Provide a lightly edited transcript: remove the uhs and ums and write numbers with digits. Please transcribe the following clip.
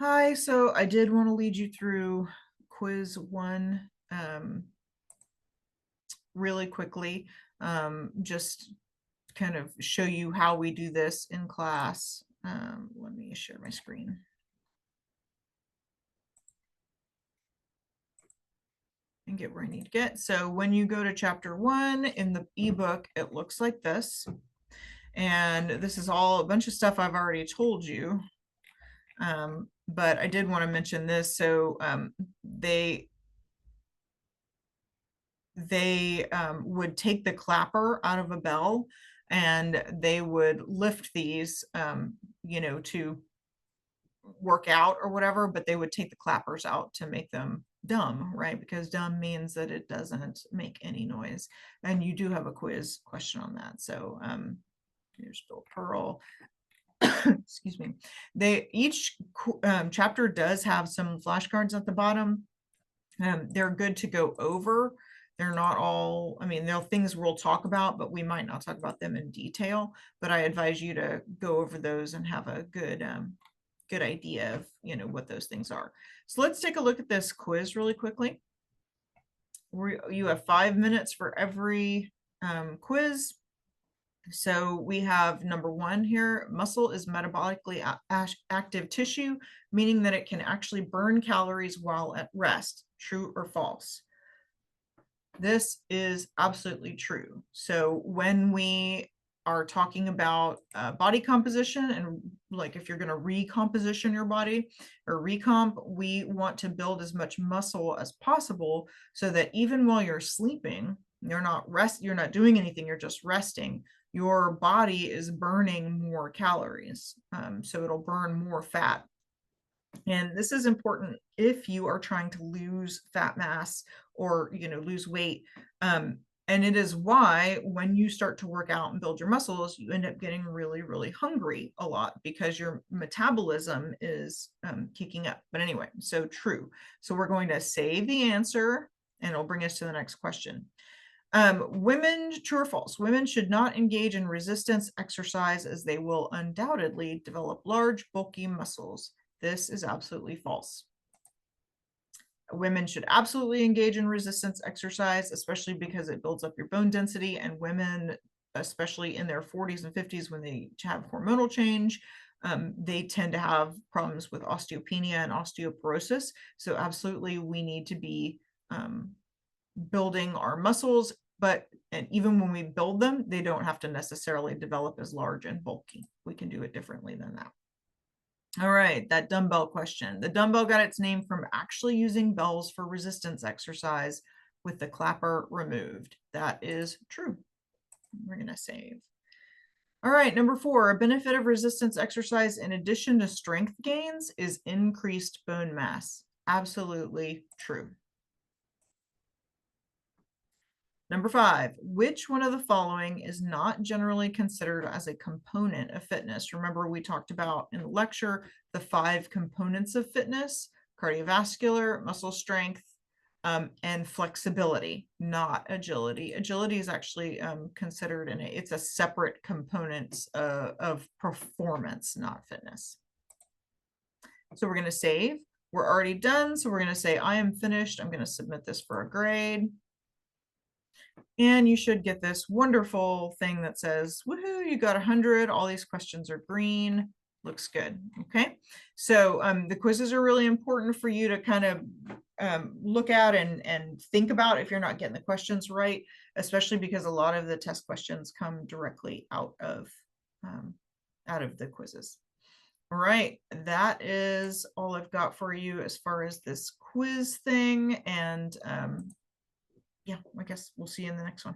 Hi, so I did want to lead you through quiz one really quickly, just kind of show you how we do this in class. Let me share my screen. And get where I need to get. So when you go to chapter one in the ebook, it looks like this. And this is all a bunch of stuff I've already told you. But I did want to mention this. So they would take the clapper out of a bell and they would lift these, to work out or whatever, but they would take the clappers out to make them dumb, right? Because dumb means that it doesn't make any noise. And you do have a quiz question on that. So here's Bill Pearl. Excuse me. Each chapter does have some flashcards at the bottom. They're good to go over. They're not all, I mean, there are things we'll talk about, but we might not talk about them in detail. But I advise you to go over those and have a good idea of, what those things are. So let's take a look at this quiz really quickly. You have 5 minutes for every quiz. So we have number one here, muscle is metabolically active tissue, meaning that it can actually burn calories while at rest. True or false? This is absolutely true. So when we are talking about body composition, and like if you're going to recomposition your body or recomp, we want to build as much muscle as possible so that even while you're sleeping, you're not doing anything, you're just resting. Your body is burning more calories. So it'll burn more fat. And this is important if you are trying to lose fat mass or, lose weight. And it is why when you start to work out and build your muscles, you end up getting really, really hungry a lot because your metabolism is kicking up. But anyway, so true. So we're going to save the answer and it'll bring us to the next question. Women, true or false? Women should not engage in resistance exercise as they will undoubtedly develop large, bulky muscles. This is absolutely false. Women should absolutely engage in resistance exercise, especially because it builds up your bone density. And women, especially in their 40s and 50s, when they have hormonal change, they tend to have problems with osteopenia and osteoporosis. So absolutely, we need to be building our muscles, and even when we build them, they don't have to necessarily develop as large and bulky. We can do it differently than that. All right, that dumbbell question. The dumbbell got its name from actually using bells for resistance exercise with the clapper removed. That is true. We're going to save. All right, number 4, a benefit of resistance exercise in addition to strength gains is increased bone mass. Absolutely true. Number 5, which one of the following is not generally considered as a component of fitness? Remember, we talked about in the lecture the 5 components of fitness: cardiovascular, muscle strength, and flexibility, not agility. Agility is actually considered it's a separate component of performance, not fitness. So we're going to save. We're already done. So we're going to say, I am finished. I'm going to submit this for a grade. And you should get this wonderful thing that says, woohoo, you got 100. All these questions are green. Looks good. Okay. So the quizzes are really important for you to kind of look at and think about if you're not getting the questions right, especially because a lot of the test questions come directly out of the quizzes. All right, that is all I've got for you as far as this quiz thing. And yeah, I guess we'll see you in the next one.